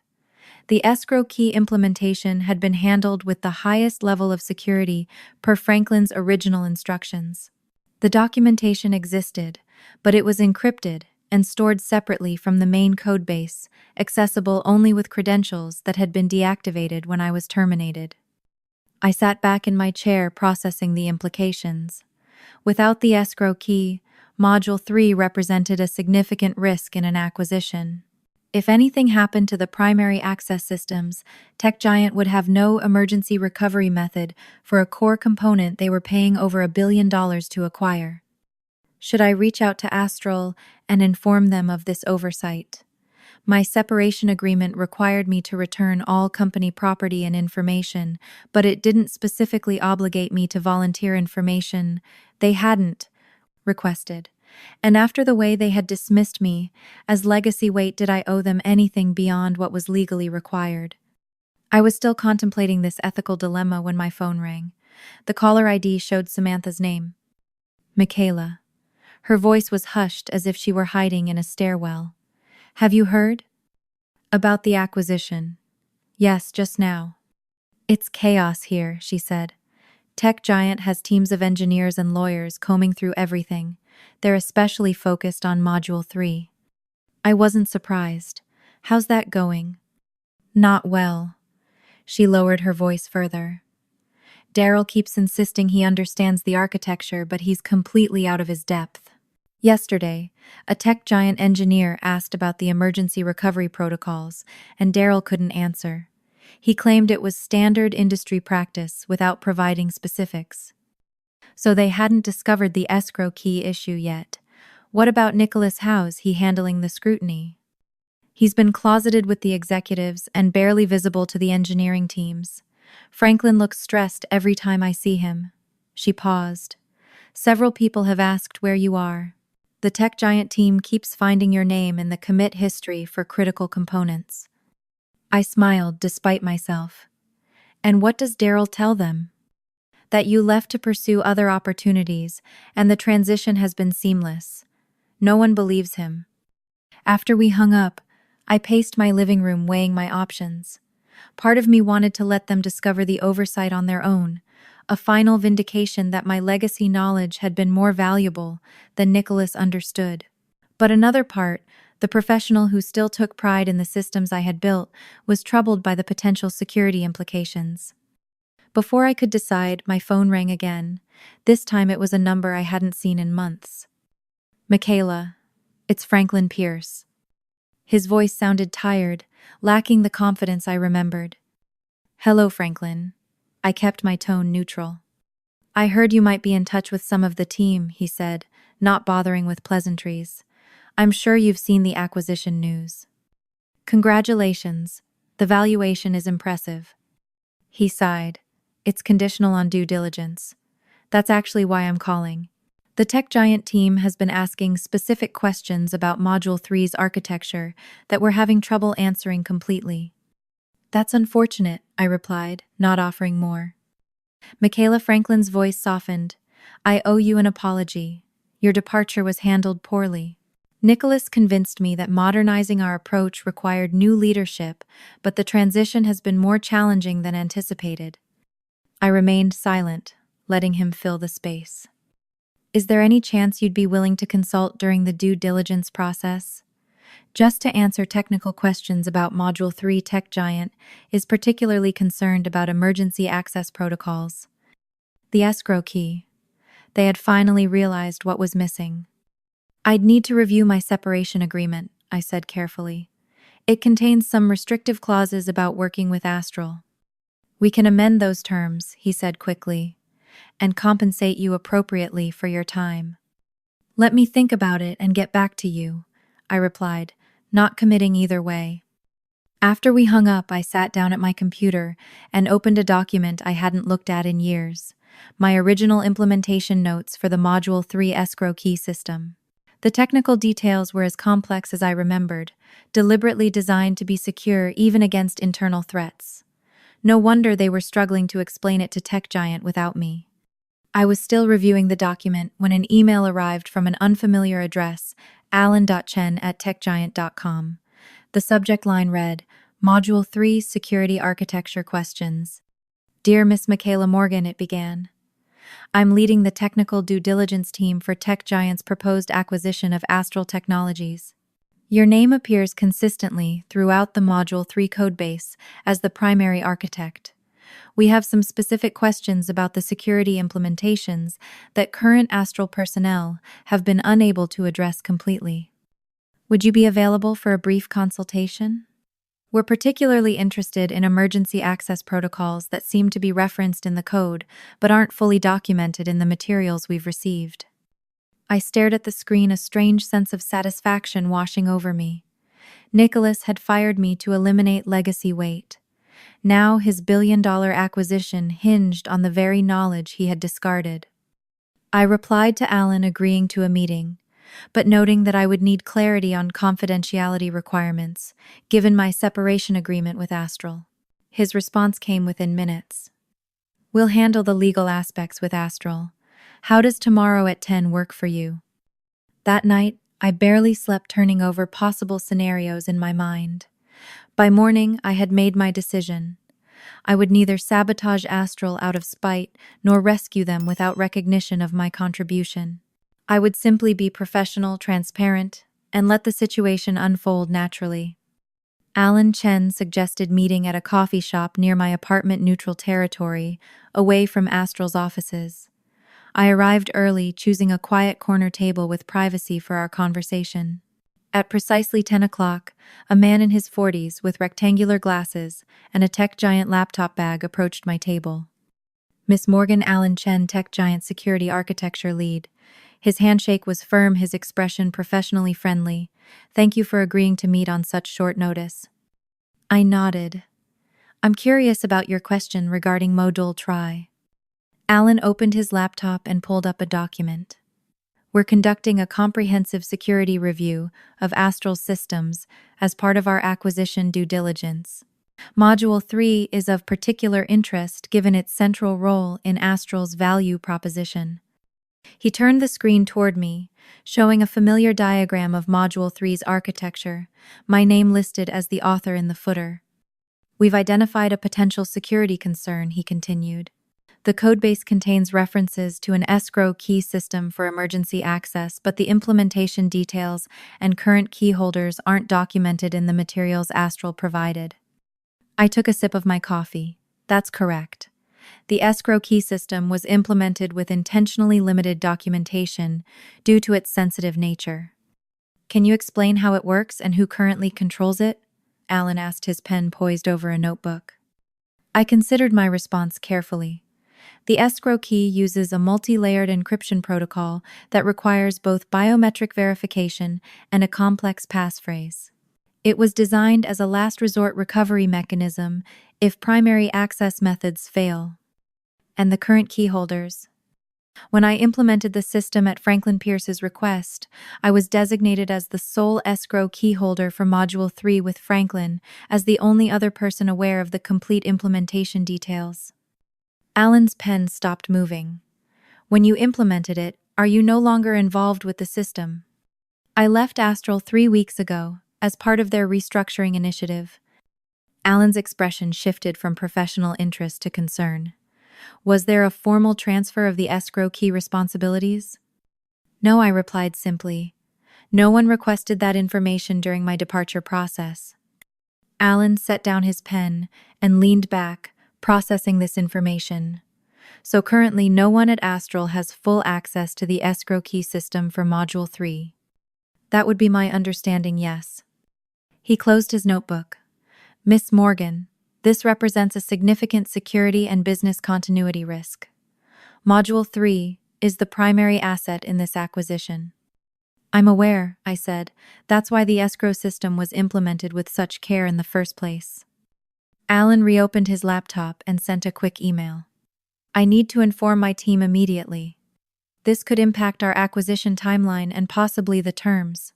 The escrow key implementation had been handled with the highest level of security per Franklin's original instructions. The documentation existed, but it was encrypted and stored separately from the main codebase, accessible only with credentials that had been deactivated when I was terminated. I sat back in my chair, processing the implications. Without the escrow key, Module 3 represented a significant risk in an acquisition. If anything happened to the primary access systems, Tech Giant would have no emergency recovery method for a core component they were paying over $1 billion to acquire. Should I reach out to Astral and inform them of this oversight? My separation agreement required me to return all company property and information, but it didn't specifically obligate me to volunteer information they hadn't requested. And after the way they had dismissed me as legacy weight, did I owe them anything beyond what was legally required? I was still contemplating this ethical dilemma when my phone rang. The caller ID showed Samantha's name. Michaela. Her voice was hushed, as if she were hiding in a stairwell. Have you heard? About the acquisition. Yes, just now. It's chaos here, she said. Tech Giant has teams of engineers and lawyers combing through everything. They're especially focused on Module 3. I wasn't surprised. How's that going? Not well. She lowered her voice further. Daryl keeps insisting he understands the architecture, but he's completely out of his depth. Yesterday, a Tech Giant engineer asked about the emergency recovery protocols, and Daryl couldn't answer. He claimed it was standard industry practice without providing specifics. So they hadn't discovered the escrow key issue yet. What about Nicholas? How's he handling the scrutiny? He's been closeted with the executives and barely visible to the engineering teams. Franklin looks stressed every time I see him. She paused. Several people have asked where you are. The Tech Giant team keeps finding your name in the commit history for critical components. I smiled despite myself. And what does Daryl tell them? That you left to pursue other opportunities, and the transition has been seamless. No one believes him. After we hung up, I paced my living room, weighing my options. Part of me wanted to let them discover the oversight on their own, a final vindication that my legacy knowledge had been more valuable than Nicholas understood. But another part, the professional who still took pride in the systems I had built, was troubled by the potential security implications. Before I could decide, my phone rang again. This time it was a number I hadn't seen in months. Michaela, it's Franklin Pierce. His voice sounded tired, lacking the confidence I remembered. Hello, Franklin. I kept my tone neutral. I heard you might be in touch with some of the team, he said, not bothering with pleasantries. I'm sure you've seen the acquisition news. Congratulations. The valuation is impressive. He sighed. It's conditional on due diligence. That's actually why I'm calling. The Tech Giant team has been asking specific questions about Module 3's architecture that we're having trouble answering completely. That's unfortunate, I replied, not offering more. Michaela Franklin's voice softened. I owe you an apology. Your departure was handled poorly. Nicholas convinced me that modernizing our approach required new leadership, but the transition has been more challenging than anticipated. I remained silent, letting him fill the space. Is there any chance you'd be willing to consult during the due diligence process? Just to answer technical questions about Module 3, Tech Giant is particularly concerned about emergency access protocols. The escrow key. They had finally realized what was missing. I'd need to review my separation agreement, I said carefully. It contains some restrictive clauses about working with Astral. We can amend those terms, he said quickly, and compensate you appropriately for your time. Let me think about it and get back to you, I replied, not committing either way. After we hung up, I sat down at my computer and opened a document I hadn't looked at in years, my original implementation notes for the Module 3 escrow key system. The technical details were as complex as I remembered, deliberately designed to be secure even against internal threats. No wonder they were struggling to explain it to Tech Giant without me. I was still reviewing the document when an email arrived from an unfamiliar address, alan.chen@techgiant.com. The subject line read, Module 3 Security Architecture Questions. Dear Miss Michaela Morgan, it began. I'm leading the technical due diligence team for Tech Giant's proposed acquisition of Astral Technologies. Your name appears consistently throughout the Module 3 codebase as the primary architect. We have some specific questions about the security implementations that current Astral personnel have been unable to address completely. Would you be available for a brief consultation? We're particularly interested in emergency access protocols that seem to be referenced in the code but aren't fully documented in the materials we've received. I stared at the screen, a strange sense of satisfaction washing over me. Nicholas had fired me to eliminate legacy weight. Now his billion-dollar acquisition hinged on the very knowledge he had discarded. I replied to Alan agreeing to a meeting, but noting that I would need clarity on confidentiality requirements, given my separation agreement with Astral. His response came within minutes. We'll handle the legal aspects with Astral. How does tomorrow at 10 work for you? That night, I barely slept, turning over possible scenarios in my mind. By morning, I had made my decision. I would neither sabotage Astral out of spite nor rescue them without recognition of my contribution. I would simply be professional, transparent, and let the situation unfold naturally. Alan Chen suggested meeting at a coffee shop near my apartment, neutral territory, away from Astral's offices. I arrived early, choosing a quiet corner table with privacy for our conversation. At precisely 10 o'clock, a man in his 40s with rectangular glasses and a Tech Giant laptop bag approached my table. Miss Morgan, Alan Chen, Tech Giant Security Architecture Lead. His handshake was firm, his expression professionally friendly. Thank you for agreeing to meet on such short notice. I nodded. I'm curious about your question regarding Module Tri. Alan opened his laptop and pulled up a document. We're conducting a comprehensive security review of Astral's systems as part of our acquisition due diligence. Module 3 is of particular interest given its central role in Astral's value proposition. He turned the screen toward me, showing a familiar diagram of Module 3's architecture, my name listed as the author in the footer. We've identified a potential security concern, he continued. The codebase contains references to an escrow key system for emergency access, but the implementation details and current key holders aren't documented in the materials Astral provided. I took a sip of my coffee. That's correct. The escrow key system was implemented with intentionally limited documentation due to its sensitive nature. Can you explain how it works and who currently controls it? Alan asked, his pen poised over a notebook. I considered my response carefully. The escrow key uses a multi-layered encryption protocol that requires both biometric verification and a complex passphrase. It was designed as a last resort recovery mechanism if primary access methods fail. And the current key holders. When I implemented the system at Franklin Pierce's request, I was designated as the sole escrow key holder for Module 3 with Franklin as the only other person aware of the complete implementation details. Alan's pen stopped moving. When you implemented it, are you no longer involved with the system? I left Astral 3 weeks ago as part of their restructuring initiative. Alan's expression shifted from professional interest to concern. Was there a formal transfer of the escrow key responsibilities? No, I replied simply. No one requested that information during my departure process. Alan set down his pen and leaned back, processing this information. So currently, no one at Astral has full access to the escrow key system for Module 3. That would be my understanding, yes. He closed his notebook. Miss Morgan, this represents a significant security and business continuity risk. Module 3 is the primary asset in this acquisition. I'm aware, I said. That's why the escrow system was implemented with such care in the first place. Alan reopened his laptop and sent a quick email. I need to inform my team immediately. This could impact our acquisition timeline and possibly the terms.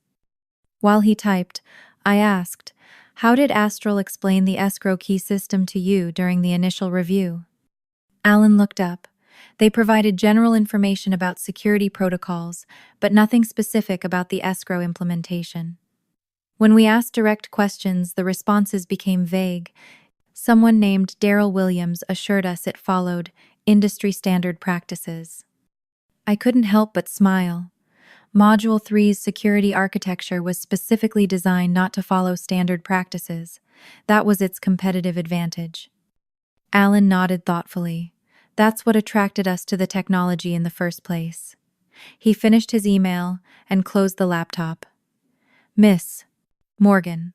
While he typed, I asked, how did Astral explain the escrow key system to you during the initial review? Alan looked up. They provided general information about security protocols, but nothing specific about the escrow implementation. When we asked direct questions, the responses became vague. Someone named Daryl Williams assured us it followed industry standard practices. I couldn't help but smile. Module 3's security architecture was specifically designed not to follow standard practices. That was its competitive advantage. Alan nodded thoughtfully. That's what attracted us to the technology in the first place. He finished his email and closed the laptop. Miss Morgan,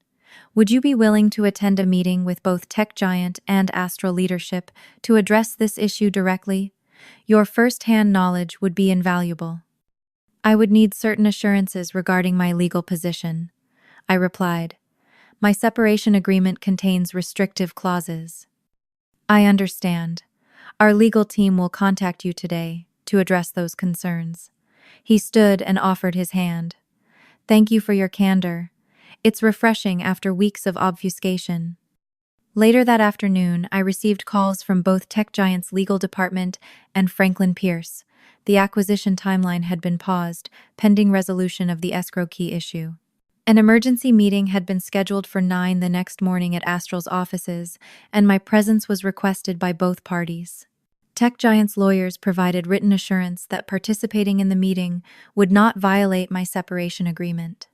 would you be willing to attend a meeting with both Tech Giant and Astral leadership to address this issue directly? Your first-hand knowledge would be invaluable. I would need certain assurances regarding my legal position, I replied. My separation agreement contains restrictive clauses. I understand. Our legal team will contact you today to address those concerns. He stood and offered his hand. Thank you for your candor. It's refreshing after weeks of obfuscation. Later that afternoon, I received calls from both Tech Giant's legal department and Franklin Pierce. The acquisition timeline had been paused, pending resolution of the escrow key issue. An emergency meeting had been scheduled for 9 the next morning at Astral's offices, and my presence was requested by both parties. Tech Giant's lawyers provided written assurance that participating in the meeting would not violate my separation agreement.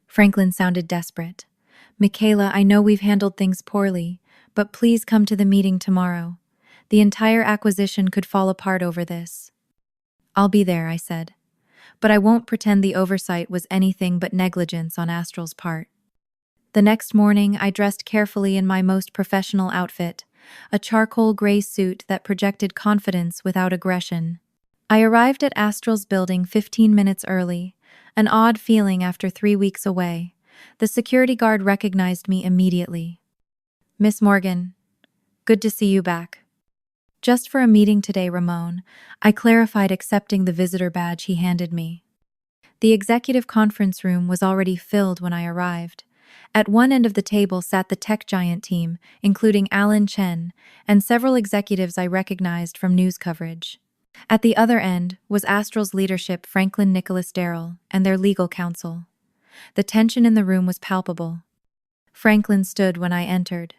Franklin sounded desperate. Michaela, I know we've handled things poorly, but please come to the meeting tomorrow. The entire acquisition could fall apart over this. I'll be there, I said. But I won't pretend the oversight was anything but negligence on Astral's part. The next morning, I dressed carefully in my most professional outfit, a charcoal gray suit that projected confidence without aggression. I arrived at Astral's building 15 minutes early, an odd feeling after 3 weeks away. The security guard recognized me immediately. Miss Morgan, good to see you back. Just for a meeting today, Ramon, I clarified, accepting the visitor badge he handed me. The executive conference room was already filled when I arrived. At one end of the table sat the Tech Giant team, including Alan Chen, and several executives I recognized from news coverage. At the other end was Astral's leadership, Franklin Nicholas Darrell, and their legal counsel. The tension in the room was palpable. Franklin stood when I entered.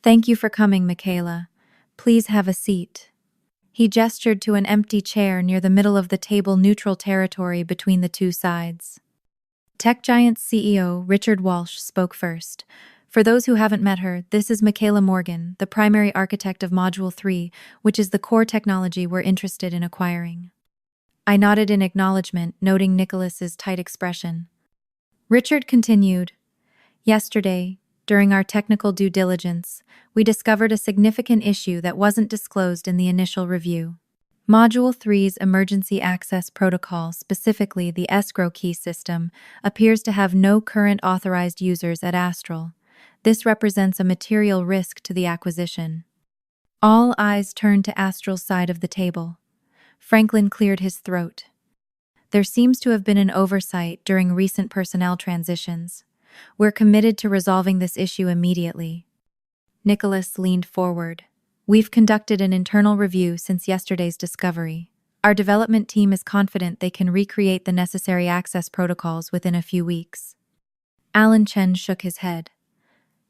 Thank you for coming, Michaela. Please have a seat. He gestured to an empty chair near the middle of the table, neutral territory between the two sides. Tech Giant's CEO, Richard Walsh, spoke first. For those who haven't met her, this is Michaela Morgan, the primary architect of Module 3, which is the core technology we're interested in acquiring. I nodded in acknowledgement, noting Nicholas's tight expression. Richard continued, Yesterday, during our technical due diligence, we discovered a significant issue that wasn't disclosed in the initial review. Module 3's emergency access protocol, specifically the escrow key system, appears to have no current authorized users at Astral. This represents a material risk to the acquisition. All eyes turned to Astral's side of the table. Franklin cleared his throat. There seems to have been an oversight during recent personnel transitions. We're committed to resolving this issue immediately. Nicholas leaned forward. We've conducted an internal review since yesterday's discovery. Our development team is confident they can recreate the necessary access protocols within a few weeks. Alan Chen shook his head.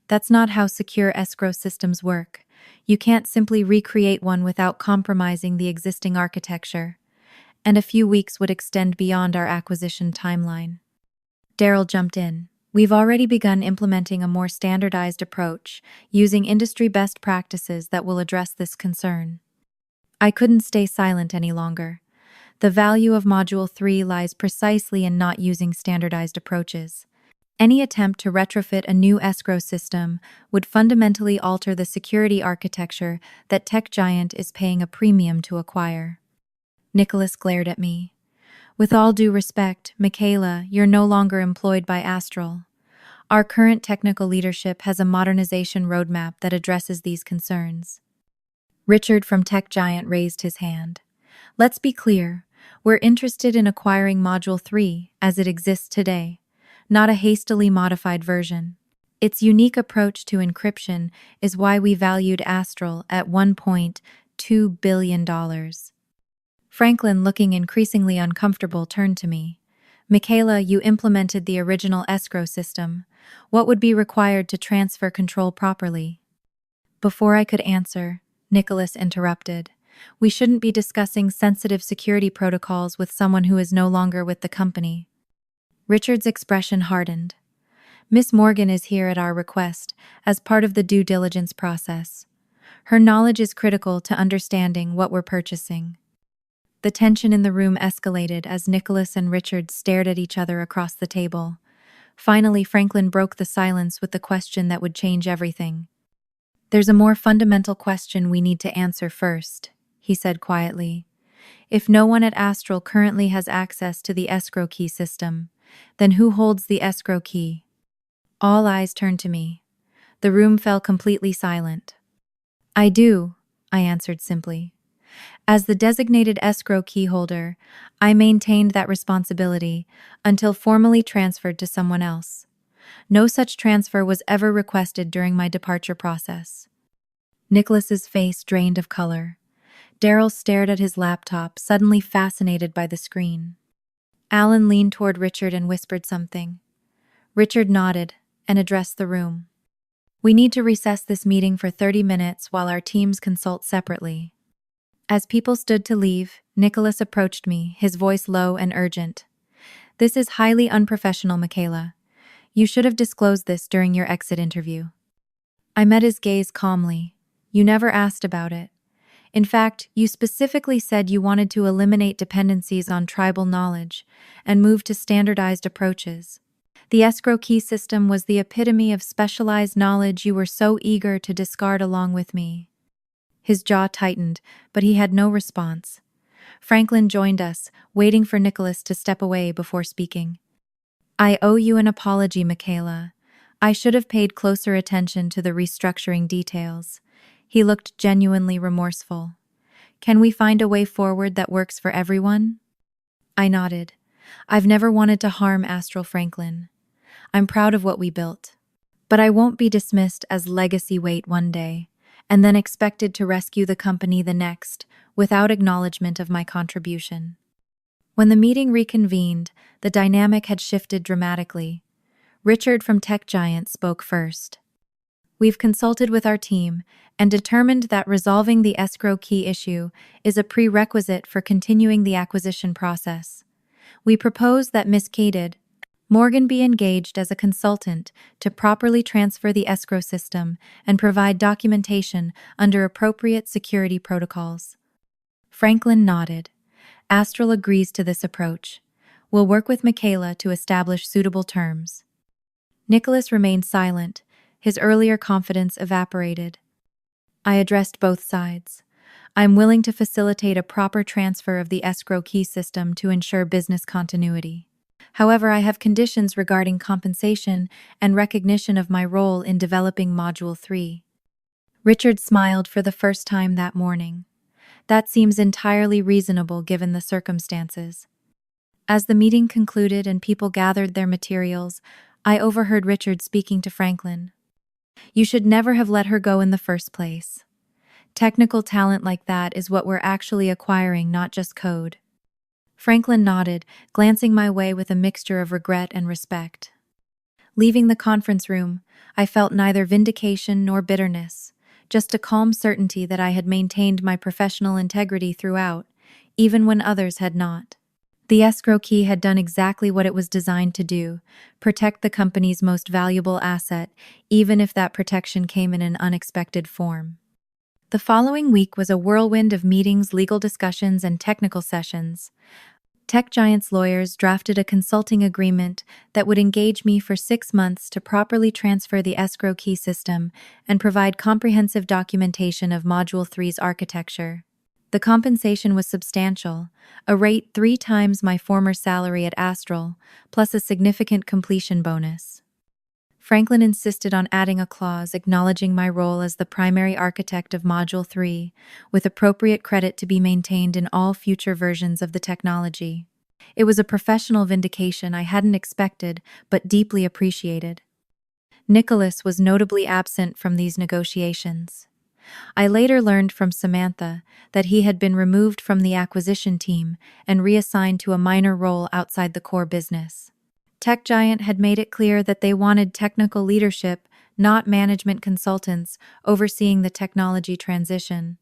That's not how secure escrow systems work. You can't simply recreate one without compromising the existing architecture. and a few weeks would extend beyond our acquisition timeline. Daryl jumped in. We've already begun implementing a more standardized approach, using industry best practices that will address this concern. I couldn't stay silent any longer. The value of Module 3 lies precisely in not using standardized approaches. Any attempt to retrofit a new escrow system would fundamentally alter the security architecture that tech giant is paying a premium to acquire. Nicholas glared at me. With all due respect, Michaela, you're no longer employed by Astral. Our current technical leadership has a modernization roadmap that addresses these concerns. Richard from Tech Giant raised his hand. Let's be clear, we're interested in acquiring Module 3 as it exists today, not a hastily modified version. Its unique approach to encryption is why we valued Astral at $1.2 billion. Franklin, looking increasingly uncomfortable, turned to me. Michaela, you implemented the original escrow system. What would be required to transfer control properly? Before I could answer, Nicholas interrupted. We shouldn't be discussing sensitive security protocols with someone who is no longer with the company. Richard's expression hardened. Miss Morgan is here at our request, as part of the due diligence process. Her knowledge is critical to understanding what we're purchasing. The tension in the room escalated as Nicholas and Richard stared at each other across the table. Finally, Franklin broke the silence with the question that would change everything. There's a more fundamental question we need to answer first, he said quietly. If no one at Astral currently has access to the escrow key system, then who holds the escrow key? All eyes turned to me. The room fell completely silent. I do, I answered simply. As the designated escrow key holder, I maintained that responsibility until formally transferred to someone else. No such transfer was ever requested during my departure process. Nicholas's face drained of color. Daryl stared at his laptop, suddenly fascinated by the screen. Alan leaned toward Richard and whispered something. Richard nodded and addressed the room. We need to recess this meeting for 30 minutes while our teams consult separately. As people stood to leave, Nicholas approached me, his voice low and urgent. This is highly unprofessional, Michaela. You should have disclosed this during your exit interview. I met his gaze calmly. You never asked about it. In fact, you specifically said you wanted to eliminate dependencies on tribal knowledge and move to standardized approaches. The escrow key system was the epitome of specialized knowledge you were so eager to discard along with me. His jaw tightened, but he had no response. Franklin joined us, waiting for Nicholas to step away before speaking. I owe you an apology, Michaela. I should have paid closer attention to the restructuring details. He looked genuinely remorseful. Can we find a way forward that works for everyone? I nodded. I've never wanted to harm Astral, Franklin. I'm proud of what we built. But I won't be dismissed as legacy weight one day, and then expected to rescue the company the next, without acknowledgement of my contribution. When the meeting reconvened, the dynamic had shifted dramatically. Richard from Tech Giant spoke first. We've consulted with our team and determined that resolving the escrow key issue is a prerequisite for continuing the acquisition process. We propose that Ms. Morgan be engaged as a consultant to properly transfer the escrow system and provide documentation under appropriate security protocols. Franklin nodded. Astral agrees to this approach. We'll work with Michaela to establish suitable terms. Nicholas remained silent. His earlier confidence evaporated. I addressed both sides. I'm willing to facilitate a proper transfer of the escrow key system to ensure business continuity. However, I have conditions regarding compensation and recognition of my role in developing Module 3. Richard smiled for the first time that morning. That seems entirely reasonable given the circumstances. As the meeting concluded and people gathered their materials, I overheard Richard speaking to Franklin. You should never have let her go in the first place. Technical talent like that is what we're actually acquiring, not just code. Franklin nodded, glancing my way with a mixture of regret and respect. Leaving the conference room, I felt neither vindication nor bitterness, just a calm certainty that I had maintained my professional integrity throughout, even when others had not. The escrow key had done exactly what it was designed to do: protect the company's most valuable asset, even if that protection came in an unexpected form. The following week was a whirlwind of meetings, legal discussions, and technical sessions. Tech Giant's lawyers drafted a consulting agreement that would engage me for 6 months to properly transfer the escrow key system and provide comprehensive documentation of Module 3's architecture. The compensation was substantial, a rate 3 times my former salary at Astral, plus a significant completion bonus. Franklin insisted on adding a clause acknowledging my role as the primary architect of Module 3, with appropriate credit to be maintained in all future versions of the technology. It was a professional vindication I hadn't expected, but deeply appreciated. Nicholas was notably absent from these negotiations. I later learned from Samantha that he had been removed from the acquisition team and reassigned to a minor role outside the core business. Tech Giant had made it clear that they wanted technical leadership, not management consultants, overseeing the technology transition.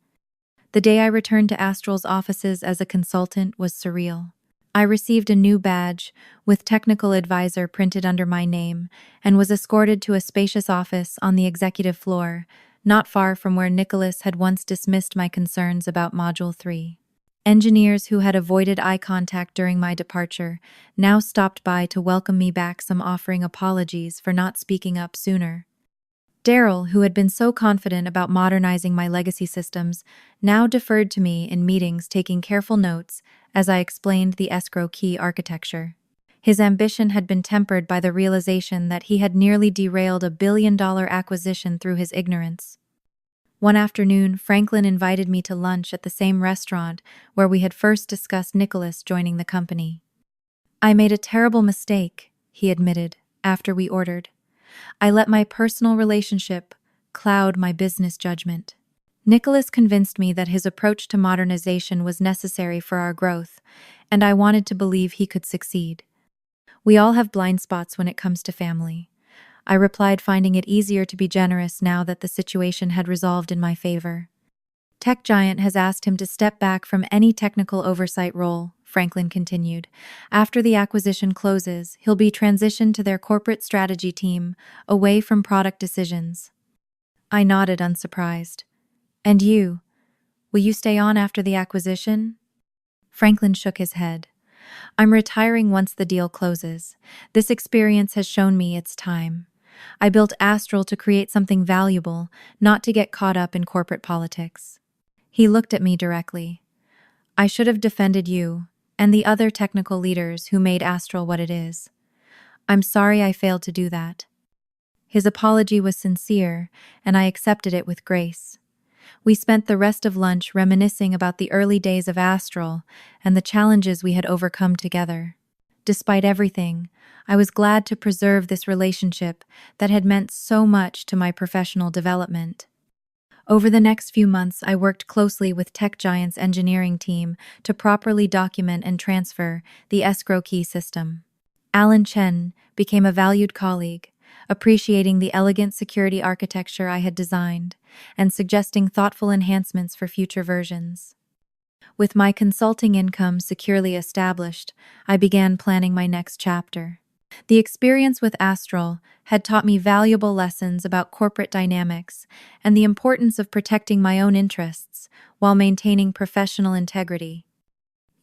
The day I returned to Astral's offices as a consultant was surreal. I received a new badge, with technical advisor printed under my name, and was escorted to a spacious office on the executive floor, not far from where Nicholas had once dismissed my concerns about Module 3. Engineers who had avoided eye contact during my departure now stopped by to welcome me back, some offering apologies for not speaking up sooner. Daryl, who had been so confident about modernizing my legacy systems, now deferred to me in meetings, taking careful notes as I explained the escrow key architecture. His ambition had been tempered by the realization that he had nearly derailed a billion-dollar acquisition through his ignorance. One afternoon, Franklin invited me to lunch at the same restaurant where we had first discussed Nicholas joining the company. "I made a terrible mistake," he admitted, after we ordered. "I let my personal relationship cloud my business judgment." Nicholas convinced me that his approach to modernization was necessary for our growth, and I wanted to believe he could succeed. "We all have blind spots when it comes to family," I replied, finding it easier to be generous now that the situation had resolved in my favor. "Tech Giant has asked him to step back from any technical oversight role," Franklin continued. "After the acquisition closes, he'll be transitioned to their corporate strategy team, away from product decisions." I nodded, unsurprised. "And you? Will you stay on after the acquisition?" Franklin shook his head. "I'm retiring once the deal closes. This experience has shown me it's time. I built Astral to create something valuable, not to get caught up in corporate politics." He looked at me directly. "I should have defended you and the other technical leaders who made Astral what it is. I'm sorry I failed to do that." His apology was sincere, and I accepted it with grace. We spent the rest of lunch reminiscing about the early days of Astral and the challenges we had overcome together. Despite everything, I was glad to preserve this relationship that had meant so much to my professional development. Over the next few months, I worked closely with Tech Giant's engineering team to properly document and transfer the escrow key system. Alan Chen became a valued colleague, appreciating the elegant security architecture I had designed and suggesting thoughtful enhancements for future versions. With my consulting income securely established, I began planning my next chapter. The experience with Astral had taught me valuable lessons about corporate dynamics and the importance of protecting my own interests while maintaining professional integrity.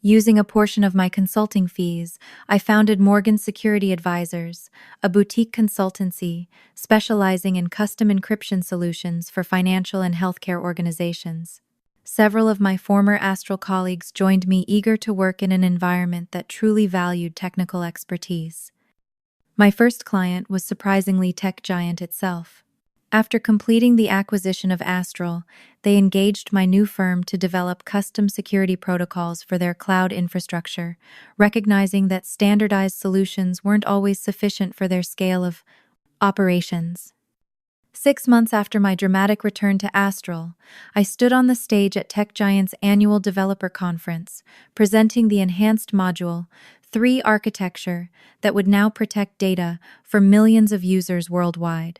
Using a portion of my consulting fees, I founded Morgan Security Advisors, a boutique consultancy specializing in custom encryption solutions for financial and healthcare organizations. Several of my former Astral colleagues joined me, eager to work in an environment that truly valued technical expertise. My first client was surprisingly Tech Giant itself. After completing the acquisition of Astral, they engaged my new firm to develop custom security protocols for their cloud infrastructure, recognizing that standardized solutions weren't always sufficient for their scale of operations. 6 months after my dramatic return to Astral, I stood on the stage at Tech Giant's annual developer conference, presenting the enhanced Module 3 architecture that would now protect data for millions of users worldwide.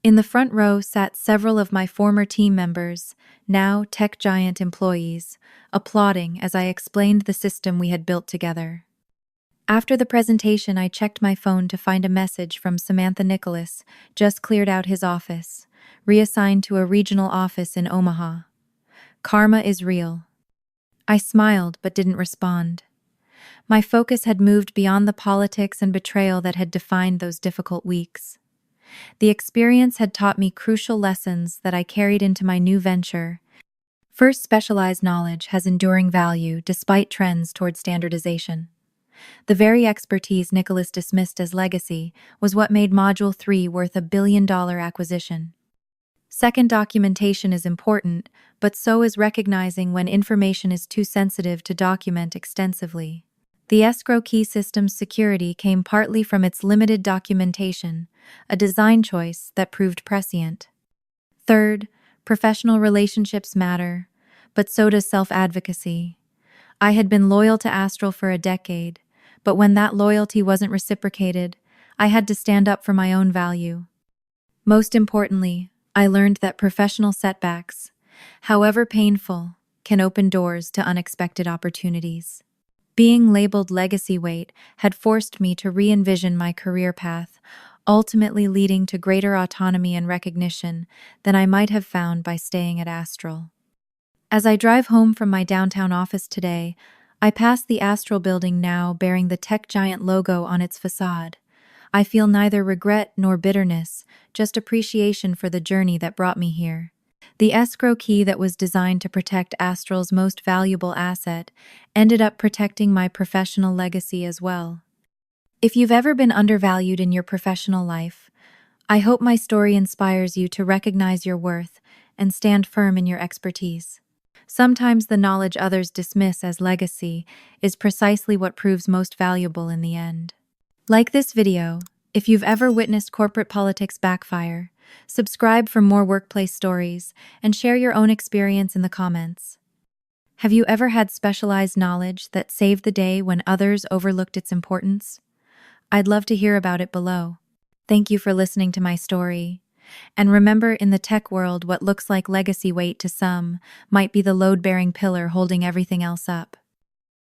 In the front row sat several of my former team members, now tech giant employees, applauding as I explained the system we had built together. After the presentation, I checked my phone to find a message from Samantha Nicholas, just cleared out his office, reassigned to a regional office in Omaha. Karma is real. I smiled but didn't respond. My focus had moved beyond the politics and betrayal that had defined those difficult weeks. The experience had taught me crucial lessons that I carried into my new venture. First, specialized knowledge has enduring value despite trends toward standardization. The very expertise Nicholas dismissed as legacy was what made Module 3 worth $1 billion acquisition. Second, documentation is important, but so is recognizing when information is too sensitive to document extensively. The Escrow key system's security came partly from its limited documentation, a design choice that proved prescient. Third, professional relationships matter, but so does self-advocacy. I had been loyal to Astral for a decade, but when that loyalty wasn't reciprocated, I had to stand up for my own value. Most importantly, I learned that professional setbacks, however painful, can open doors to unexpected opportunities. Being labeled legacy weight had forced me to re-envision my career path, ultimately leading to greater autonomy and recognition than I might have found by staying at Astral. As I drive home from my downtown office today, I pass the Astral building now bearing the tech giant logo on its facade. I feel neither regret nor bitterness, just appreciation for the journey that brought me here. The escrow key that was designed to protect Astral's most valuable asset ended up protecting my professional legacy as well. If you've ever been undervalued in your professional life, I hope my story inspires you to recognize your worth and stand firm in your expertise. Sometimes the knowledge others dismiss as legacy is precisely what proves most valuable in the end. Like this video, if you've ever witnessed corporate politics backfire, subscribe for more workplace stories and share your own experience in the comments. Have you ever had specialized knowledge that saved the day when others overlooked its importance? I'd love to hear about it below. Thank you for listening to my story. And remember, in the tech world, what looks like legacy weight to some might be the load-bearing pillar holding everything else up.